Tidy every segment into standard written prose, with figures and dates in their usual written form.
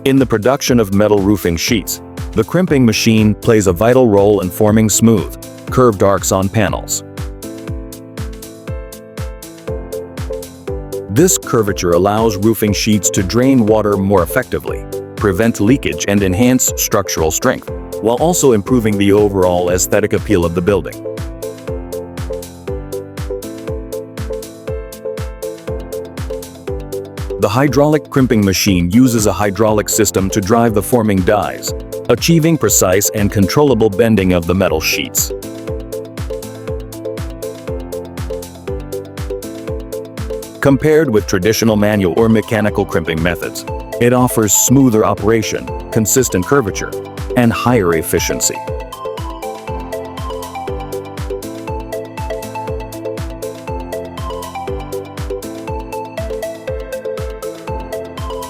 In the production of metal roofing sheets, the crimping machine plays a vital role in forming smooth, curved arcs on panels. This curvature allows roofing sheets to drain water more effectively, prevent leakage and enhance structural strength, while also improving the overall aesthetic appeal of the building. The hydraulic crimping machine uses a hydraulic system to drive the forming dies, achieving precise and controllable bending of the metal sheets. Compared with traditional manual or mechanical crimping methods, it offers smoother operation, consistent curvature, and higher efficiency.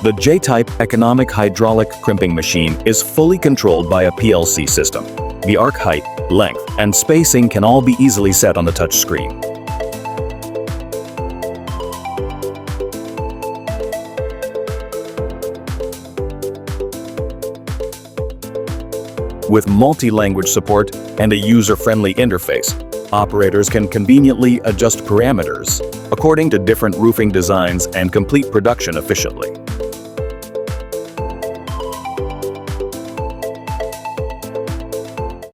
The J-type economic hydraulic crimping machine is fully controlled by a PLC system. The arc height, length, and spacing can all be easily set on the touch screen. With multi-language support and a user-friendly interface, operators can conveniently adjust parameters according to different roofing designs and complete production efficiently.